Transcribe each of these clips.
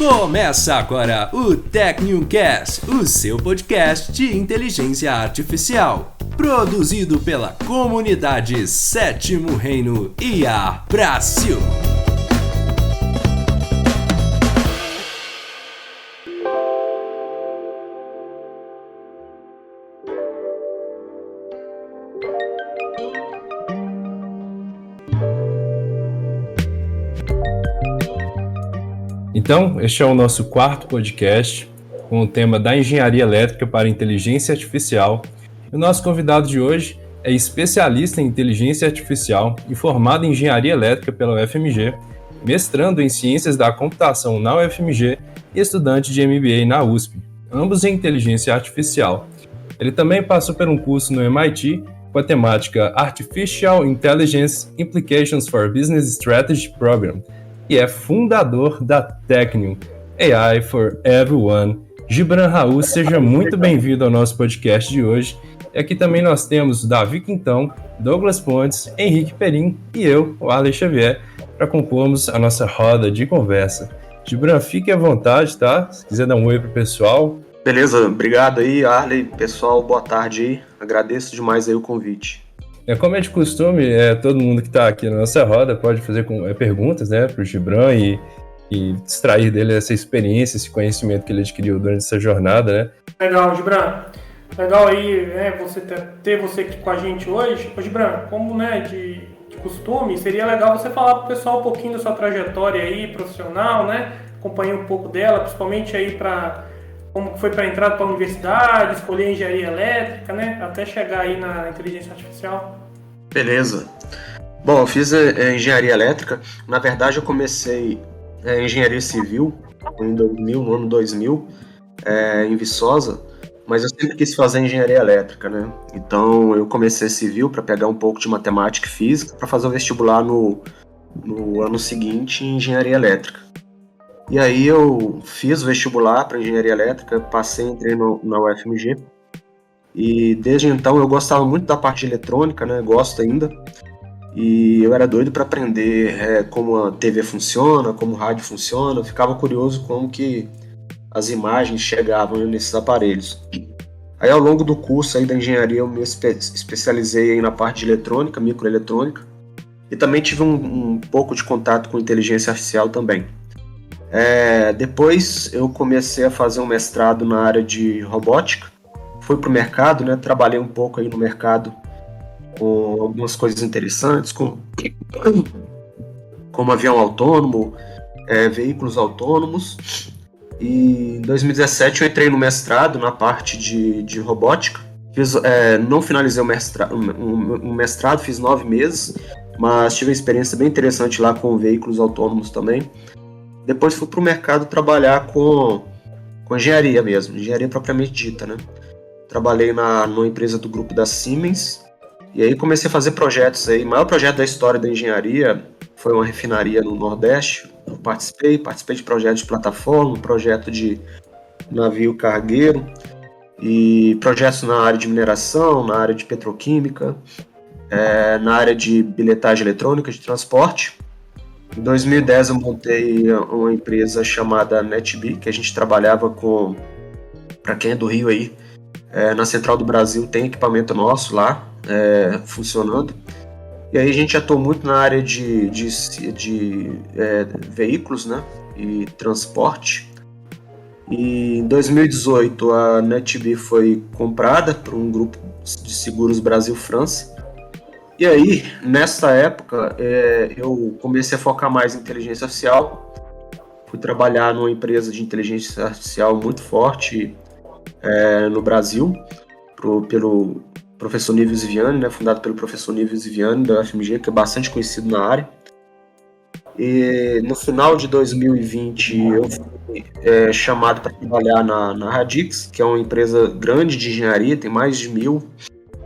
Começa agora o TecNewCast, o seu podcast de inteligência artificial, produzido pela comunidade Sétimo Reino IA Brasil. Então, este é o nosso quarto podcast com o tema da engenharia elétrica para inteligência artificial. E o nosso convidado de hoje é especialista em inteligência artificial e formado em engenharia elétrica pela UFMG, mestrando em ciências da computação na UFMG e estudante de MBA na USP, ambos em inteligência artificial. Ele também passou por um curso no MIT com a temática Artificial Intelligence Implications for Business Strategy Program, e é fundador da TecNew, AI for Everyone. Gibran Raul, seja muito bem-vindo ao nosso podcast de hoje. E aqui também nós temos Davi Quintão, Douglas Pontes, Henrique Perim e eu, o Arley Xavier, para compormos a nossa roda de conversa. Gibran, fique à vontade, tá? Se quiser dar um oi pro pessoal. Beleza, obrigado aí, Arley. Pessoal, boa tarde aí. Agradeço demais aí o convite. Como é de costume, todo mundo que está aqui na nossa roda pode fazer perguntas, né, para o Gibran e extrair dele essa experiência, esse conhecimento que ele adquiriu durante essa jornada, né? Legal, Gibran. Legal aí, você ter você aqui com a gente hoje. Ô, Gibran, como de costume, seria legal você falar para o pessoal um pouquinho da sua trajetória aí, profissional, né? Acompanhar um pouco dela, principalmente aí como foi para entrar para a universidade, escolher engenharia elétrica, né? Até chegar aí na inteligência artificial. Beleza. Bom, eu fiz engenharia elétrica. Na verdade, eu comecei engenharia civil no ano 2000, em Viçosa, mas eu sempre quis fazer engenharia elétrica, né? Então, eu comecei civil para pegar um pouco de matemática e física para fazer o vestibular no ano seguinte em engenharia elétrica. E aí eu fiz o vestibular para engenharia elétrica, entrei na UFMG. E desde então eu gostava muito da parte de eletrônica, né? Gosto ainda. E eu era doido para aprender como a TV funciona, como o rádio funciona. Eu ficava curioso como que as imagens chegavam nesses aparelhos. Aí ao longo do curso aí da engenharia eu me especializei aí na parte de eletrônica, microeletrônica. E também tive um pouco de contato com inteligência artificial também. Depois eu comecei a fazer um mestrado na área de robótica. Fui para o mercado, né? Trabalhei um pouco aí no mercado com algumas coisas interessantes, como avião autônomo, veículos autônomos. E em 2017 eu entrei no mestrado na parte de robótica. Não finalizei o mestrado, fiz 9 meses, mas tive uma experiência bem interessante lá com veículos autônomos também. Depois fui para o mercado trabalhar com engenharia mesmo, engenharia propriamente dita, né? Trabalhei numa empresa do grupo da Siemens, e aí comecei a fazer projetos aí. O maior projeto da história da engenharia foi uma refinaria no Nordeste. Eu participei de projetos de plataforma, projeto de navio cargueiro, e projetos na área de mineração, na área de petroquímica, na área de bilhetagem eletrônica, de transporte. Em 2010 eu montei uma empresa chamada NetBee, que a gente trabalhava para quem é do Rio aí, na Central do Brasil tem equipamento nosso lá, funcionando. E aí a gente atuou muito na área de veículos, né, e transporte. E em 2018 a NetBee foi comprada por um grupo de seguros Brasil-França. E aí, nessa época, eu comecei a focar mais em inteligência artificial. Fui trabalhar numa empresa de inteligência artificial muito forte no Brasil, pelo professor Nívio Ziviani, né, fundado pelo professor Nívio Ziviani da UFMG, que é bastante conhecido na área. E no final de 2020, eu fui chamado para trabalhar na Radix, que é uma empresa grande de engenharia, tem mais de 1.000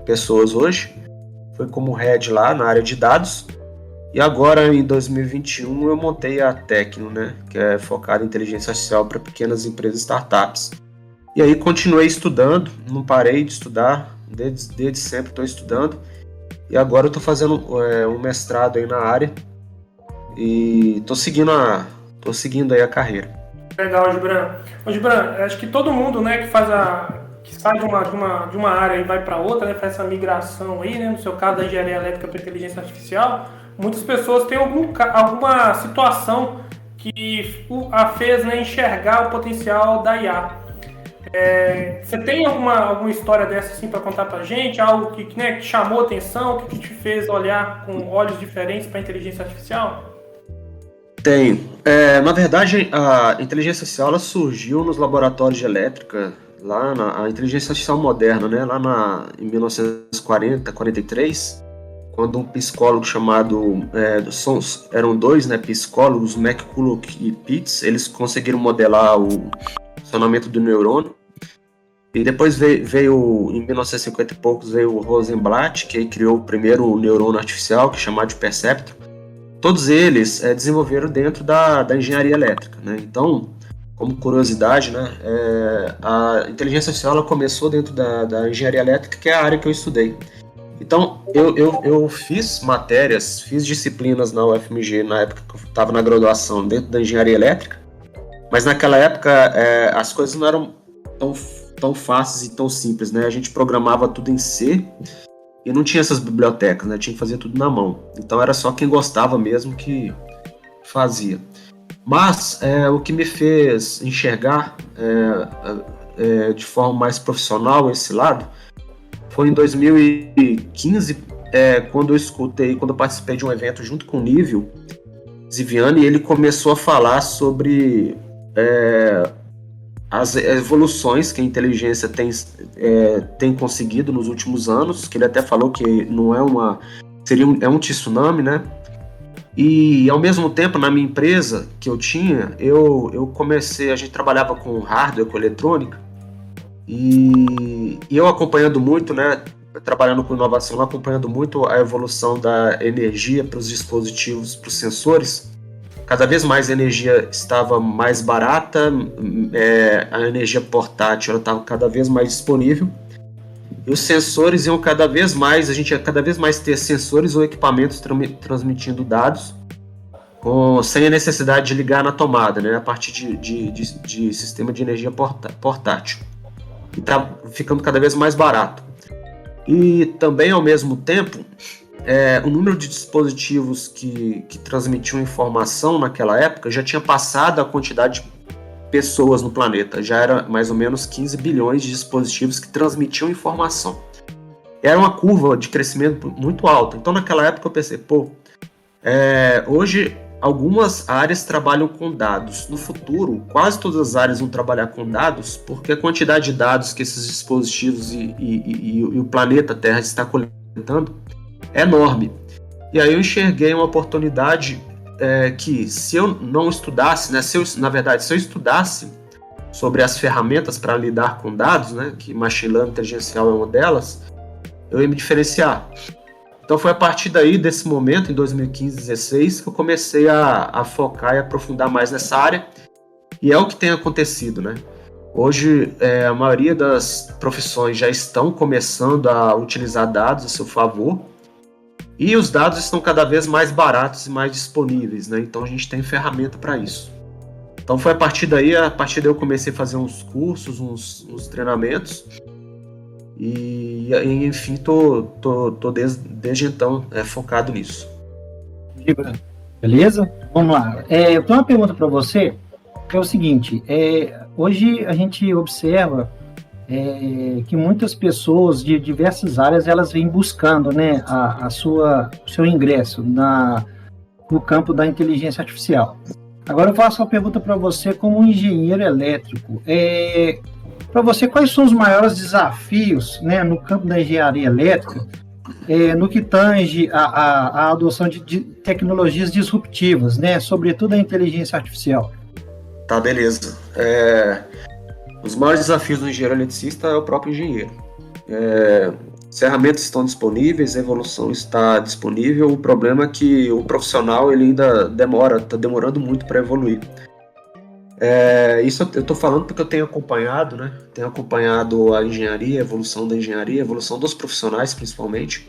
pessoas hoje. Foi como head lá na área de dados. E agora, em 2021, eu montei a TecNew, né, que é focada em inteligência artificial para pequenas empresas e startups. E aí continuei estudando, não parei de estudar, desde sempre estou estudando. E agora eu estou fazendo um mestrado aí na área e estou seguindo aí a carreira. Legal, Gibran. Ô, Gibran, acho que todo mundo, né, que sai de uma área e vai para outra, né, faz essa migração aí, né, no seu caso da engenharia elétrica para inteligência artificial, muitas pessoas têm alguma situação que a fez, né, enxergar o potencial da IA. Você tem alguma história dessa assim para contar para a gente? Algo que, né, que chamou a atenção, que te fez olhar com olhos diferentes para a inteligência artificial? Tenho. Na verdade, a inteligência artificial ela surgiu nos laboratórios de elétrica, a inteligência artificial moderna, né, em 1940, 43, quando um psicólogo chamado, eram dois, né, psicólogos, McCulloch e Pitts, eles conseguiram modelar o funcionamento do neurônio. E depois veio em 1950 e poucos, veio o Rosenblatt, que criou o primeiro neurônio artificial, que é chamado de perceptron. Todos eles desenvolveram dentro da engenharia elétrica, né? Então, como curiosidade, né, a inteligência artificial ela começou dentro da engenharia elétrica, que é a área que eu estudei. Então, eu fiz disciplinas na UFMG, na época que eu estava na graduação, dentro da engenharia elétrica, mas naquela época as coisas não eram tão fáceis e tão simples, né? A gente programava tudo em C e não tinha essas bibliotecas, né? Tinha que fazer tudo na mão. Então era só quem gostava mesmo que fazia. Mas o que me fez enxergar de forma mais profissional esse lado foi em 2015, quando eu participei de um evento junto com o Nívio Ziviani, e ele começou a falar sobre as evoluções que a inteligência tem conseguido nos últimos anos, que ele até falou que não é um tsunami, né? E ao mesmo tempo, na minha empresa que eu tinha, a gente trabalhava com hardware, com eletrônica, e eu acompanhando muito, né? Trabalhando com inovação, acompanhando muito a evolução da energia para os dispositivos, para os sensores. Cada vez mais a energia estava mais barata, a energia portátil ela estava cada vez mais disponível, e os sensores iam a gente ia cada vez mais ter sensores ou equipamentos transmitindo dados sem a necessidade de ligar na tomada, né, a partir de sistema de energia portátil. E está ficando cada vez mais barato. E também, ao mesmo tempo, o número de dispositivos que transmitiam informação naquela época já tinha passado a quantidade de pessoas no planeta. Já era mais ou menos 15 bilhões de dispositivos que transmitiam informação. Era uma curva de crescimento muito alta. Então, naquela época, eu pensei, hoje algumas áreas trabalham com dados. No futuro, quase todas as áreas vão trabalhar com dados, porque a quantidade de dados que esses dispositivos e o planeta Terra está coletando é enorme. E aí eu enxerguei uma oportunidade que, se eu não estudasse, né, se eu estudasse sobre as ferramentas para lidar com dados, né, que machine learning inteligencial é uma delas, eu ia me diferenciar. Então foi a partir daí, desse momento, em 2015, 2016, que eu comecei a focar e aprofundar mais nessa área, e é o que tem acontecido, né? Hoje, a maioria das profissões já estão começando a utilizar dados a seu favor, e os dados estão cada vez mais baratos e mais disponíveis, né? Então a gente tem ferramenta para isso. Então foi a partir daí eu comecei a fazer uns cursos, uns treinamentos, e enfim, tô desde então focado nisso. Beleza? Vamos lá. Eu tenho uma pergunta para você, que é o seguinte, hoje a gente observa que muitas pessoas de diversas áreas, elas vêm buscando, né, o seu ingresso no campo da inteligência artificial. Agora eu faço uma pergunta para você como um engenheiro elétrico. Para você, quais são os maiores desafios, né, no campo da engenharia elétrica, no que tange a adoção de tecnologias disruptivas, né, sobretudo a inteligência artificial? Tá, beleza. Os maiores desafios do engenheiro eletricista é o próprio engenheiro. As ferramentas estão disponíveis, a evolução está disponível, o problema é que o profissional ele ainda está demorando muito para evoluir. Isso eu estou falando porque eu tenho acompanhado, né? Tenho acompanhado a engenharia, a evolução da engenharia, a evolução dos profissionais principalmente.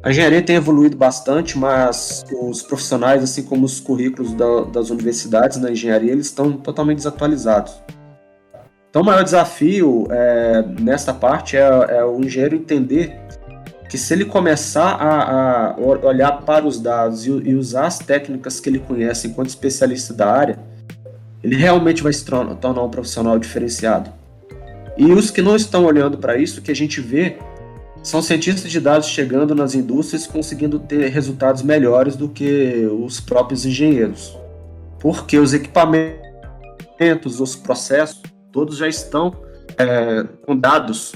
A engenharia tem evoluído bastante, mas os profissionais, assim como os currículos das universidades na engenharia, eles estão totalmente desatualizados. Então, o maior desafio nessa parte é o engenheiro entender que se ele começar a olhar para os dados e usar as técnicas que ele conhece enquanto especialista da área, ele realmente vai se tornar um profissional diferenciado. E os que não estão olhando para isso, o que a gente vê são cientistas de dados chegando nas indústrias conseguindo ter resultados melhores do que os próprios engenheiros. Porque os equipamentos, os processos, todos já estão com dados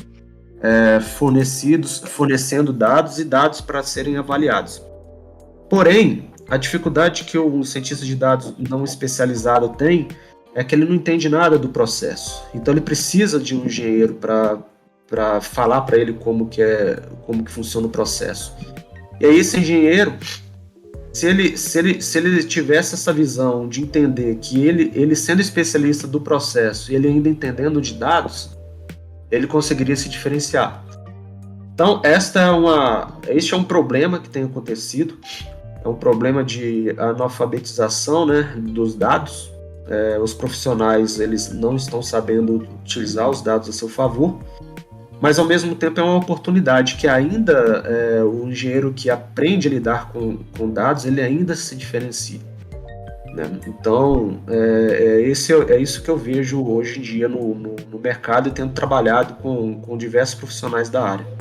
fornecendo dados e dados para serem avaliados. Porém, a dificuldade que o cientista de dados não especializado tem é que ele não entende nada do processo. Então ele precisa de um engenheiro para falar para ele como que funciona o processo. E aí esse engenheiro, se ele tivesse essa visão de entender que ele sendo especialista do processo e ele ainda entendendo de dados, ele conseguiria se diferenciar. Então este é um problema que tem acontecido, é um problema de analfabetização, né, dos dados. Os profissionais eles não estão sabendo utilizar os dados a seu favor, mas ao mesmo tempo é uma oportunidade que ainda o engenheiro que aprende a lidar com dados, ele ainda se diferencia, né? Então, é isso que eu vejo hoje em dia no mercado e tendo trabalhado com diversos profissionais da área.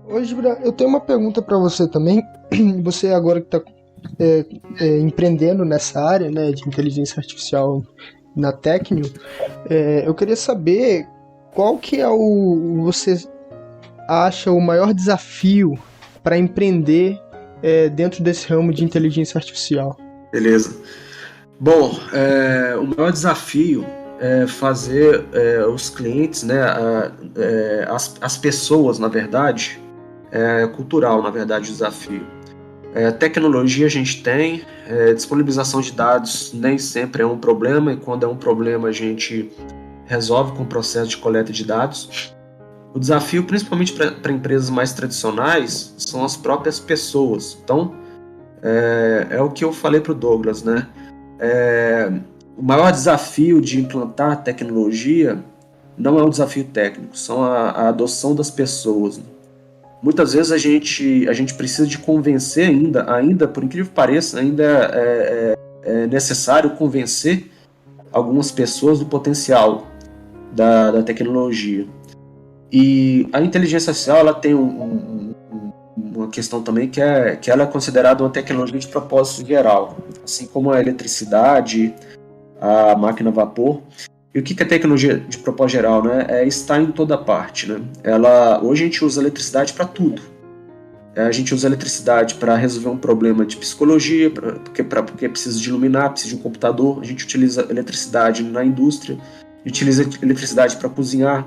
Ô, Gibran, eu tenho uma pergunta para você também. Você agora que está empreendendo nessa área, né, de inteligência artificial na Tecnio, eu queria saber qual que você acha o maior desafio para empreender dentro desse ramo de inteligência artificial? Beleza. Bom, o maior desafio é fazer os clientes, né, as pessoas, na verdade, cultural, na verdade, o desafio. Tecnologia a gente tem, disponibilização de dados nem sempre é um problema, e quando é um problema a gente resolve com o processo de coleta de dados. O desafio, principalmente para empresas mais tradicionais, são as próprias pessoas. Então, é o que eu falei para o Douglas, né? O maior desafio de implantar tecnologia não é um desafio técnico, são a adoção das pessoas. Muitas vezes a gente precisa de convencer ainda, por incrível que pareça, ainda é necessário convencer algumas pessoas do potencial da tecnologia. E a inteligência artificial ela tem uma questão também que ela é considerada uma tecnologia de propósito geral, assim como a eletricidade, a máquina a vapor. E o que é tecnologia de propósito geral, né? Está em toda parte, né? Hoje a gente usa eletricidade para tudo. A gente usa eletricidade para resolver um problema de psicologia, porque precisa de iluminar, precisa de um computador. A gente utiliza eletricidade na indústria, utiliza eletricidade para cozinhar.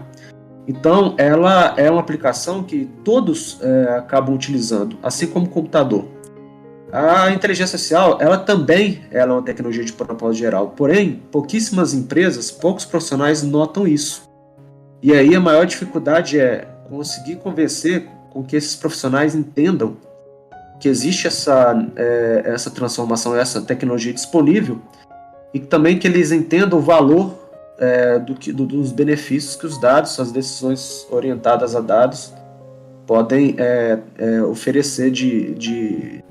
Então, ela é uma aplicação que todos acabam utilizando, assim como o computador. A inteligência artificial, ela também é uma tecnologia de propósito geral, porém, pouquíssimas empresas, poucos profissionais notam isso. E aí a maior dificuldade é conseguir convencer com que esses profissionais entendam que existe essa transformação, essa tecnologia disponível, e também que eles entendam o valor dos benefícios que os dados, as decisões orientadas a dados, podem oferecer de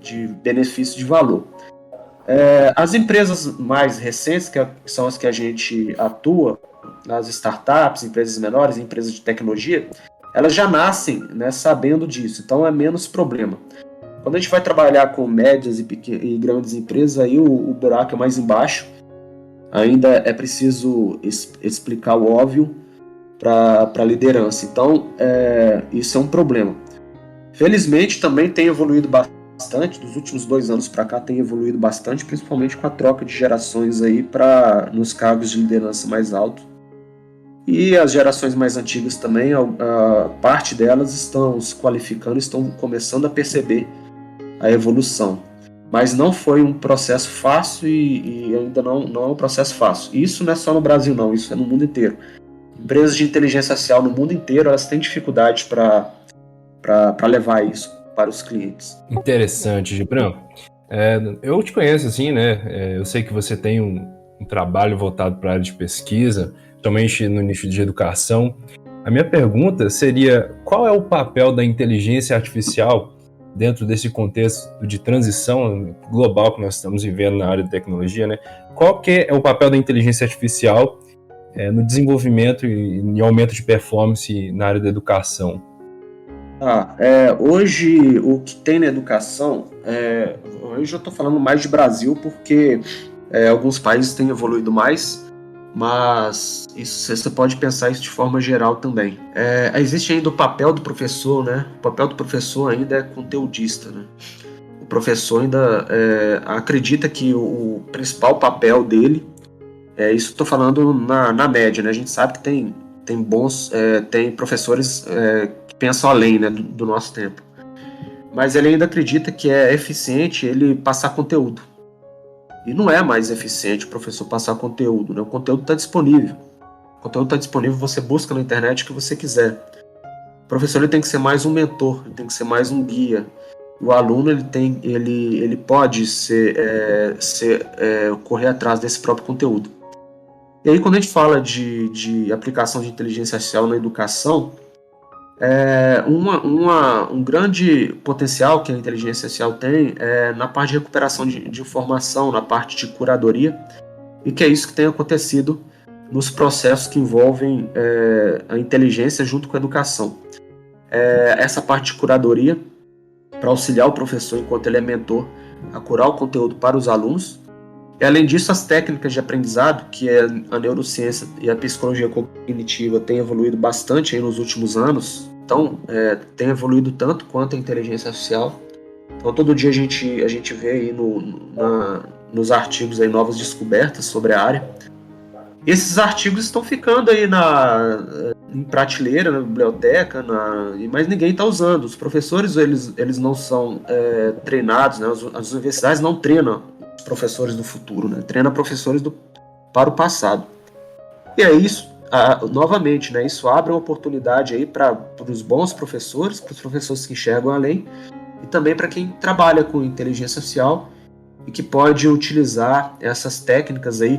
benefício de valor. As empresas mais recentes, que são as que a gente atua, as startups, empresas menores, empresas de tecnologia, elas já nascem, né, sabendo disso, então é menos problema. Quando a gente vai trabalhar com médias e grandes empresas, aí o buraco é mais embaixo, ainda é preciso explicar o óbvio para a liderança. Então, isso é um problema. Felizmente, também tem evoluído bastante, dos últimos 2 anos para cá tem evoluído bastante, principalmente com a troca de gerações aí nos cargos de liderança mais altos. E as gerações mais antigas também, a parte delas estão se qualificando, estão começando a perceber a evolução. Mas não foi um processo fácil e ainda não é um processo fácil. E isso não é só no Brasil, não, isso é no mundo inteiro. Empresas de inteligência artificial no mundo inteiro, elas têm dificuldade para levar isso para os clientes. Interessante, Gibran. Eu te conheço, assim, né? Eu sei que você tem um trabalho voltado para a área de pesquisa, principalmente no nicho de educação. A minha pergunta seria, qual é o papel da inteligência artificial dentro desse contexto de transição global que nós estamos vivendo na área de tecnologia, né? Qual que é o papel da inteligência artificial no desenvolvimento e aumento de performance na área da educação? Hoje, o que tem na educação, hoje eu estou falando mais de Brasil, porque alguns países têm evoluído mais, mas você pode pensar isso de forma geral também. Existe ainda o papel do professor, né? O papel do professor ainda é conteudista, né? O professor ainda acredita que o principal papel dele, isso estou falando na média, né? A gente sabe que tem professores que pensam além, né, do nosso tempo. Mas ele ainda acredita que é eficiente ele passar conteúdo. E não é mais eficiente o professor passar conteúdo, né? O conteúdo está disponível. O conteúdo está disponível, você busca na internet o que você quiser. O professor ele tem que ser mais um mentor, ele tem que ser mais um guia. O aluno ele pode correr atrás desse próprio conteúdo. E aí, quando a gente fala de aplicação de inteligência artificial na educação, um grande potencial que a inteligência artificial tem é na parte de recuperação de informação, na parte de curadoria, e que é isso que tem acontecido nos processos que envolvem a inteligência junto com a educação. Essa parte de curadoria, para auxiliar o professor enquanto ele é mentor, a curar o conteúdo para os alunos. E, além disso, as técnicas de aprendizado, que a neurociência e a psicologia cognitiva têm evoluído bastante aí nos últimos anos, então tem evoluído tanto quanto a inteligência artificial. Então todo dia a gente vê aí nos artigos aí novas descobertas sobre a área. Esses artigos estão ficando aí em prateleira, na biblioteca, mas ninguém está usando. Os professores eles não são treinados, né? As universidades não treinam os professores do futuro, né? Treina professores para o passado. E é isso, novamente, né? Isso abre uma oportunidade aí para os bons professores, para os professores que enxergam além, e também para quem trabalha com inteligência artificial e que pode utilizar essas técnicas aí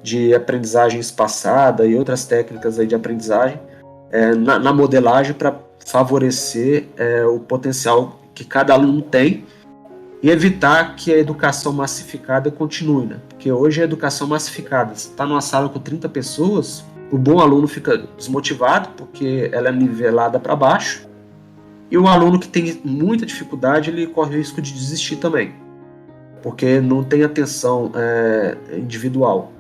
de aprendizagem espaçada e outras técnicas aí de aprendizagem na modelagem para favorecer o potencial que cada aluno tem e evitar que a educação massificada continue, né? Porque hoje a educação massificada, você está numa sala com 30 pessoas, o bom aluno fica desmotivado porque ela é nivelada para baixo, e o aluno que tem muita dificuldade, ele corre o risco de desistir também, porque não tem atenção individual.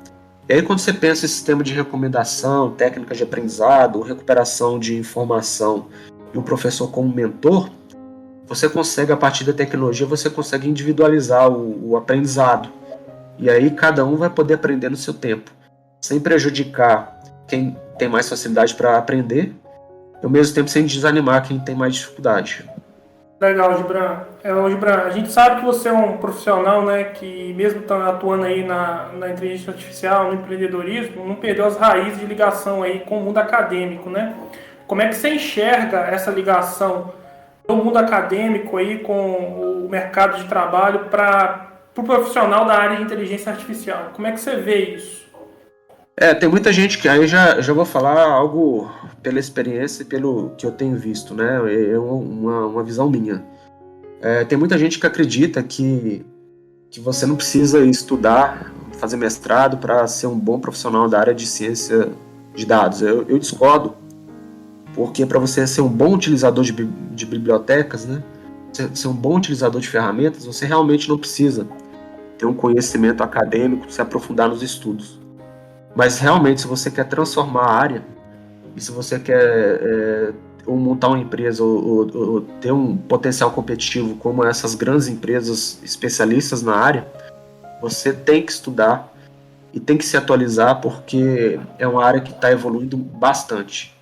E aí, quando você pensa em sistema de recomendação, técnicas de aprendizado, recuperação de informação e o professor como mentor, você consegue, a partir da tecnologia, você consegue individualizar o aprendizado. E aí cada um vai poder aprender no seu tempo, sem prejudicar quem tem mais facilidade para aprender, e ao mesmo tempo sem desanimar quem tem mais dificuldade. Legal, Gibran. Gibran, a gente sabe que você é um profissional, né, que mesmo atuando aí na inteligência artificial, no empreendedorismo, não perdeu as raízes de ligação aí com o mundo acadêmico, né? Como é que você enxerga essa ligação do mundo acadêmico aí com o mercado de trabalho para o profissional da área de inteligência artificial? Como é que você vê isso? Tem muita gente que aí já vou falar algo pela experiência e pelo que eu tenho visto, né? É uma visão minha. Tem muita gente que acredita que você não precisa estudar, fazer mestrado para ser um bom profissional da área de ciência de dados. Eu discordo, porque para você ser um bom utilizador de bibliotecas, né? Ser um bom utilizador de ferramentas, você realmente não precisa ter um conhecimento acadêmico, se aprofundar nos estudos. Mas realmente, se você quer transformar a área, e se você quer ou montar uma empresa ou ter um potencial competitivo como essas grandes empresas especialistas na área, você tem que estudar e tem que se atualizar porque é uma área que está evoluindo bastante.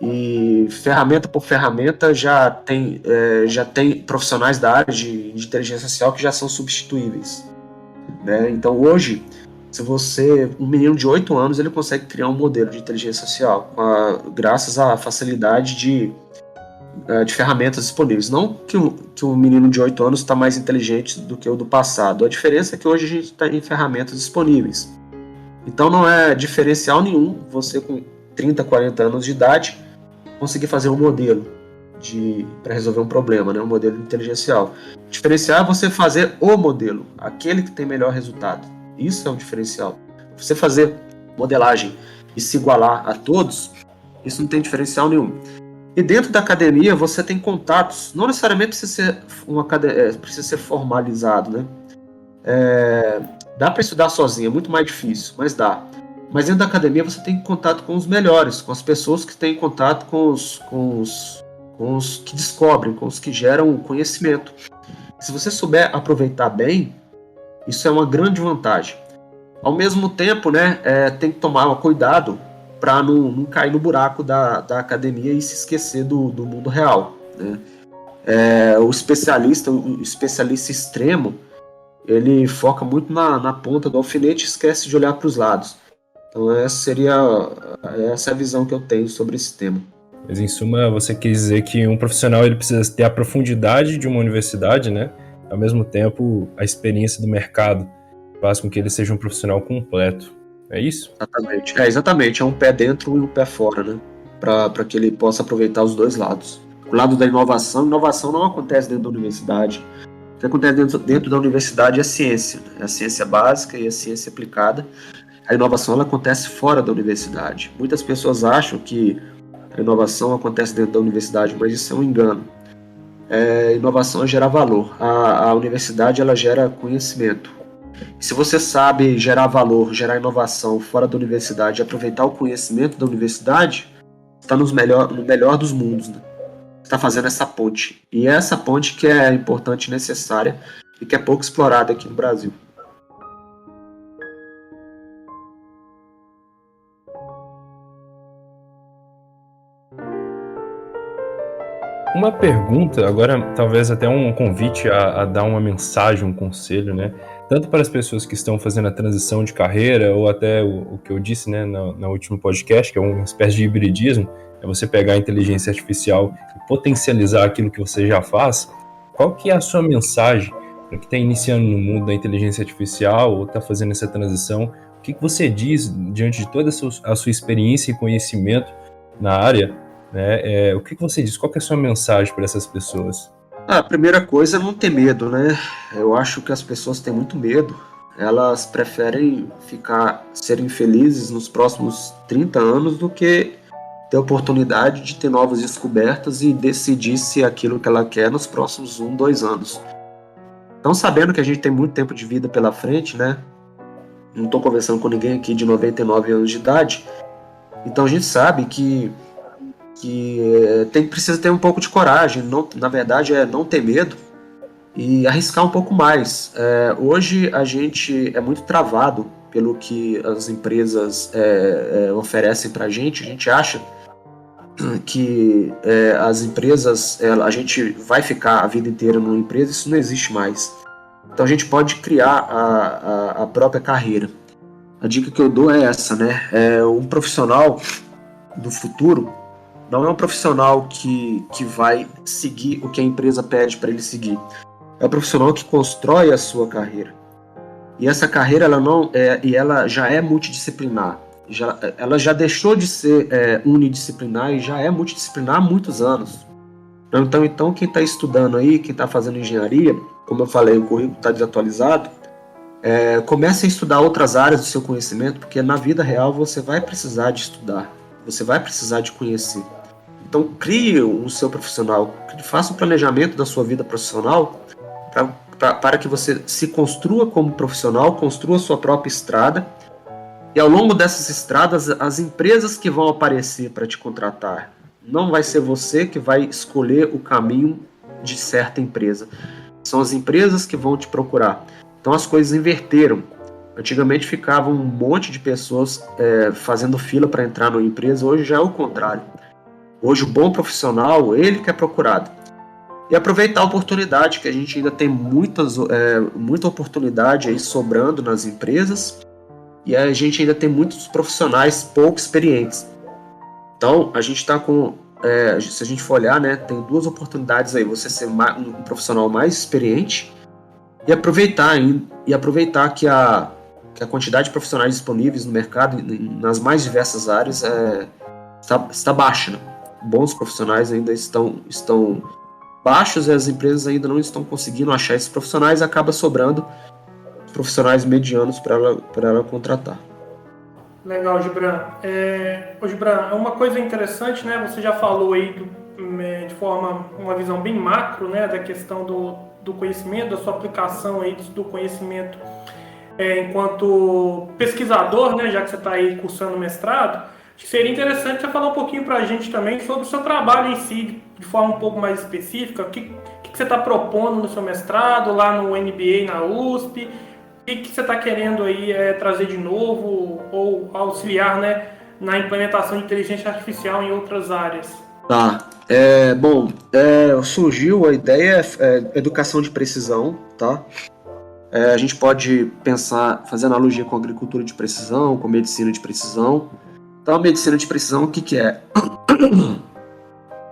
E ferramenta por ferramenta já tem profissionais da área de inteligência artificial que já são substituíveis, né? Então hoje, um menino de 8 anos, ele consegue criar um modelo de inteligência artificial graças à facilidade de ferramentas disponíveis. Não que o menino de 8 anos está mais inteligente do que o do passado. A diferença é que hoje a gente tem ferramentas disponíveis. Então não é diferencial nenhum você com 30, 40 anos de idade conseguir fazer um modelo para resolver um problema, né? Um modelo inteligencial. Diferencial é você fazer o modelo, aquele que tem melhor resultado. Isso é o diferencial. Você fazer modelagem e se igualar a todos, isso não tem diferencial nenhum. E dentro da academia você tem contatos, não necessariamente precisa ser formalizado, né? Dá para estudar sozinho, é muito mais difícil, mas dá. Mas dentro da academia você tem contato com os melhores, com as pessoas que têm contato com os que descobrem, com os que geram conhecimento. Se você souber aproveitar bem, isso é uma grande vantagem. Ao mesmo tempo, né, tem que tomar cuidado para não cair no buraco da academia e se esquecer do mundo real, né? O especialista extremo, ele foca muito na ponta do alfinete e esquece de olhar para os lados. Então essa é a visão que eu tenho sobre esse tema. Mas em suma, você quis dizer que um profissional ele precisa ter a profundidade de uma universidade, né? Ao mesmo tempo, a experiência do mercado faz com que ele seja um profissional completo. É isso? Exatamente. É um pé dentro e um pé fora, né? Para que ele possa aproveitar os dois lados. O lado da inovação não acontece dentro da universidade. O que acontece dentro da universidade é a ciência. É a ciência básica e a ciência aplicada. A inovação ela acontece fora da universidade. Muitas pessoas acham que a inovação acontece dentro da universidade, mas isso é um engano. Inovação é gerar valor. A universidade ela gera conhecimento. Se você sabe gerar valor, gerar inovação fora da universidade e aproveitar o conhecimento da universidade, está no melhor dos mundos, né? Está fazendo essa ponte. E é essa ponte que é importante e necessária e que é pouco explorada aqui no Brasil. Uma pergunta, agora talvez até um convite a dar uma mensagem, um conselho, né? Tanto para as pessoas que estão fazendo a transição de carreira, ou até o que eu disse, né, no último podcast, que é uma espécie de hibridismo, é você pegar a inteligência artificial e potencializar aquilo que você já faz. Qual que é a sua mensagem para quem está iniciando no mundo da inteligência artificial ou está fazendo essa transição? O que você diz diante de toda a sua experiência e conhecimento na área, né? O que você diz? Qual que é a sua mensagem para essas pessoas? A primeira coisa é não ter medo, né? Eu acho que as pessoas têm muito medo. Elas preferem serem felizes nos próximos 30 anos do que ter a oportunidade de ter novas descobertas e decidir se é aquilo que ela quer nos próximos 1, 2 anos. Então, sabendo que a gente tem muito tempo de vida pela frente, né? Não estou conversando com ninguém aqui de 99 anos de idade. Então, a gente sabe que precisa ter um pouco de coragem, na verdade é não ter medo e arriscar um pouco mais. Hoje a gente é muito travado pelo que as empresas oferecem para a gente acha que as empresas, a gente vai ficar a vida inteira numa empresa, isso não existe mais. Então a gente pode criar a própria carreira. A dica que eu dou é essa, né? Um profissional do futuro não é um profissional que vai seguir o que a empresa pede para ele seguir. É um profissional que constrói a sua carreira. E essa carreira ela já é multidisciplinar. Ela já deixou de ser unidisciplinar e já é multidisciplinar há muitos anos. Então quem está estudando aí, quem está fazendo engenharia, como eu falei, o currículo está desatualizado, comece a estudar outras áreas do seu conhecimento, porque na vida real você vai precisar de estudar, você vai precisar de conhecer. Então crie o seu profissional, faça um planejamento da sua vida profissional para que você se construa como profissional, construa a sua própria estrada, e ao longo dessas estradas, as empresas que vão aparecer para te contratar, não vai ser você que vai escolher o caminho de certa empresa, são as empresas que vão te procurar. Então as coisas inverteram. Antigamente ficava um monte de pessoas fazendo fila para entrar numa empresa, hoje já é o contrário. Hoje o bom profissional, ele que é procurado. E aproveitar a oportunidade, que a gente ainda tem muita oportunidade aí sobrando nas empresas, e a gente ainda tem muitos profissionais pouco experientes. Então, a gente está com, se a gente for olhar, né, tem duas oportunidades aí, você ser um profissional mais experiente e aproveitar que a quantidade de profissionais disponíveis no mercado, nas mais diversas áreas, está baixa. Né? Bons profissionais ainda estão baixos e as empresas ainda não estão conseguindo achar esses profissionais, acaba sobrando profissionais medianos para ela contratar. Legal, Gibran. Gibran, uma coisa interessante, né? Você já falou aí de uma visão bem macro, né, da questão do conhecimento, da sua aplicação aí do conhecimento enquanto pesquisador, né, já que você está aí cursando mestrado. Acho que seria interessante você falar um pouquinho para a gente também sobre o seu trabalho em si, de forma um pouco mais específica. O que você está propondo no seu mestrado, lá no MBA na USP? O que você está querendo aí trazer de novo ou auxiliar, né, na implementação de inteligência artificial em outras áreas? Tá. Surgiu a ideia educação de precisão, tá? A gente pode fazer analogia com agricultura de precisão, com medicina de precisão. Então, a medicina de precisão, o que é?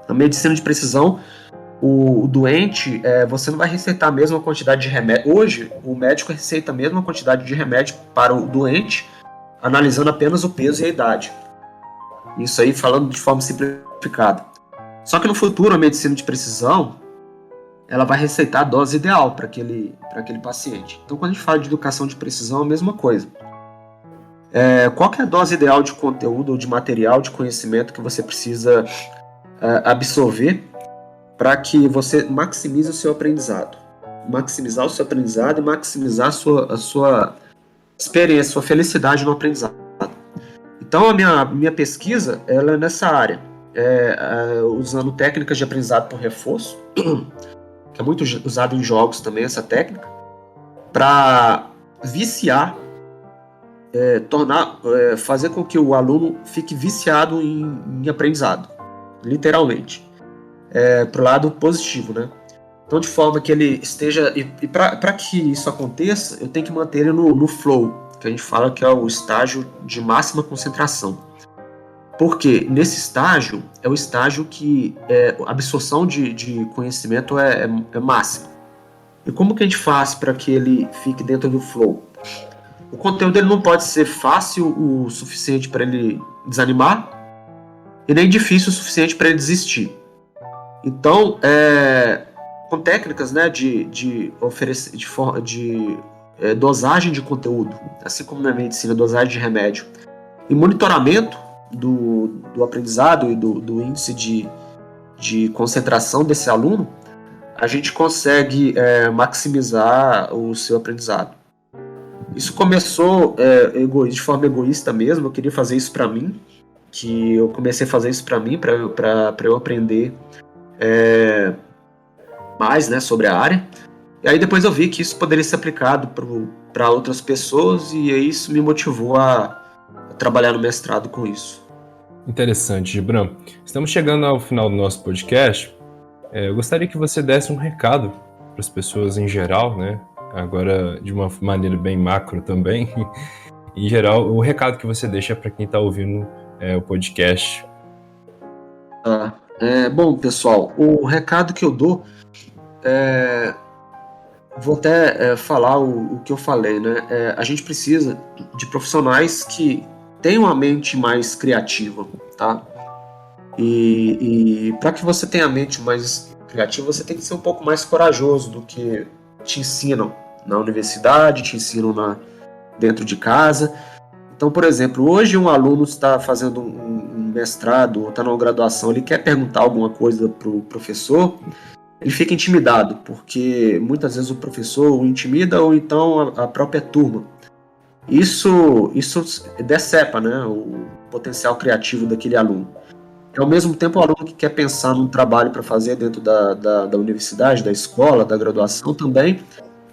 A medicina de precisão, o doente, você não vai receitar a mesma quantidade de remédio. Hoje, o médico receita a mesma quantidade de remédio para o doente, analisando apenas o peso e a idade. Isso aí falando de forma simplificada. Só que no futuro, a medicina de precisão, ela vai receitar a dose ideal para aquele paciente. Então, quando a gente fala de educação de precisão, é a mesma coisa. Qual que é a dose ideal de conteúdo ou de material, de conhecimento que você precisa absorver para que você maximize o seu aprendizado? Maximizar o seu aprendizado e maximizar a sua experiência, sua felicidade no aprendizado. Então, a minha pesquisa ela é nessa área, usando técnicas de aprendizado por reforço, que é muito usado em jogos também, essa técnica, para viciar, fazer com que o aluno fique viciado em aprendizado, literalmente, para o lado positivo, né? Então, de forma que ele esteja... E para que isso aconteça, eu tenho que manter ele no flow, que a gente fala que é o estágio de máxima concentração. Porque nesse estágio, é o estágio que a absorção de conhecimento é máxima. E como que a gente faz para que ele fique dentro do flow? O conteúdo ele não pode ser fácil o suficiente para ele desanimar e nem difícil o suficiente para ele desistir. Então, com técnicas, né, de dosagem de conteúdo, assim como na medicina, dosagem de remédio, e monitoramento do aprendizado e do índice de concentração desse aluno, a gente consegue maximizar o seu aprendizado. Isso começou de forma egoísta mesmo, eu queria fazer isso para mim, que eu comecei a fazer isso para mim, para eu aprender mais, né, sobre a área. E aí depois eu vi que isso poderia ser aplicado para outras pessoas e aí isso me motivou a trabalhar no mestrado com isso. Interessante, Gibran. Estamos chegando ao final do nosso podcast. Eu gostaria que você desse um recado para as pessoas em geral, né? Agora de uma maneira bem macro também. Em geral, o recado que você deixa para quem está ouvindo o podcast. Bom, pessoal, o recado que eu dou vou até falar o que eu falei, né? A gente precisa de profissionais que tenham uma mente mais criativa, tá? E para que você tenha a mente mais criativa, você tem que ser um pouco mais corajoso do que te ensinam na universidade, te ensinam dentro de casa. Então, por exemplo, hoje um aluno está fazendo um mestrado ou está numa graduação, ele quer perguntar alguma coisa para o professor, ele fica intimidado, porque muitas vezes o professor o intimida ou então a própria turma. Isso decepa, né, o potencial criativo daquele aluno. E, ao mesmo tempo, o aluno que quer pensar num trabalho para fazer dentro da universidade, da escola, da graduação também,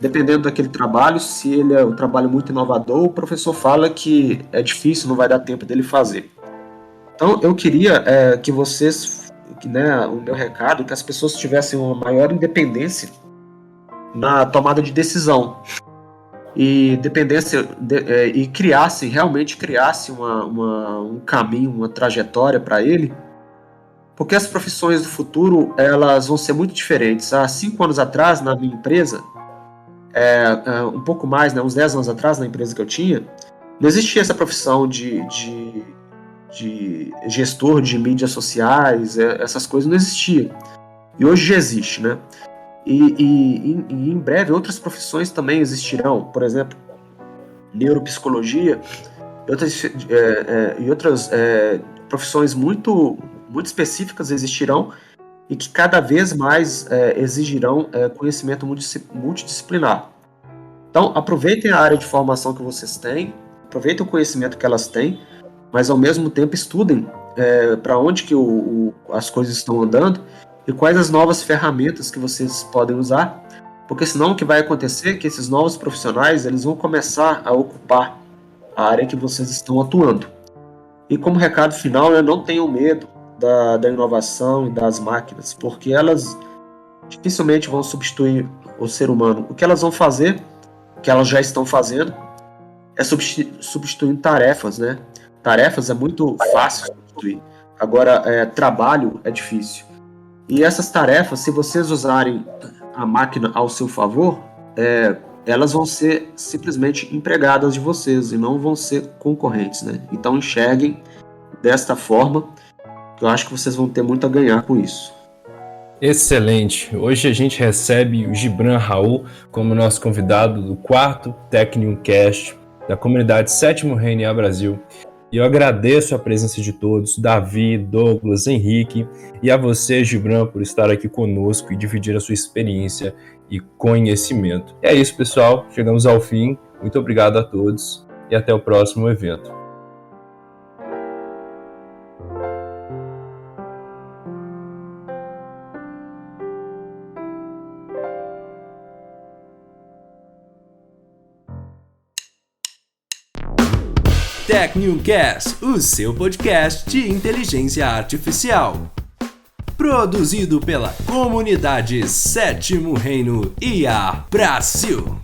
dependendo daquele trabalho, se ele é um trabalho muito inovador, o professor fala que é difícil, não vai dar tempo dele fazer. Então, eu queria que vocês, o meu recado, que as pessoas tivessem uma maior independência na tomada de decisão e realmente criasse um caminho, uma trajetória para ele, porque as profissões do futuro elas vão ser muito diferentes. Há 5 anos atrás, na minha empresa, um pouco mais, uns 10 anos atrás, na empresa que eu tinha, não existia essa profissão de gestor de mídias sociais, essas coisas não existiam. E hoje já existe, né? E em breve outras profissões também existirão, por exemplo, neuropsicologia e outras profissões muito específicas existirão e que cada vez mais exigirão conhecimento multidisciplinar. Então, aproveitem a área de formação que vocês têm, aproveitem o conhecimento que elas têm, mas ao mesmo tempo estudem para onde que as coisas estão andando e quais as novas ferramentas que vocês podem usar, porque senão o que vai acontecer é que esses novos profissionais eles vão começar a ocupar a área que vocês estão atuando. E como recado final, não tenham medo da inovação e das máquinas, porque elas dificilmente vão substituir o ser humano. O que elas vão fazer, o que elas já estão fazendo, é substituindo tarefas, né? Tarefas é muito fácil substituir. Agora, trabalho é difícil. E essas tarefas, se vocês usarem a máquina ao seu favor, elas vão ser simplesmente empregadas de vocês e não vão ser concorrentes, né? Então enxerguem desta forma, que eu acho que vocês vão ter muito a ganhar com isso. Excelente! Hoje a gente recebe o Gibran Raul como nosso convidado do 4º Technium Cast da comunidade Sétimo Reino IA Brasil. E eu agradeço a presença de todos, Davi, Douglas, Henrique, e a você, Gibran, por estar aqui conosco e dividir a sua experiência e conhecimento. É isso, pessoal. Chegamos ao fim. Muito obrigado a todos e até o próximo evento. TechNewCast, o seu podcast de inteligência artificial. Produzido pela comunidade Sétimo Reino IA Brasil.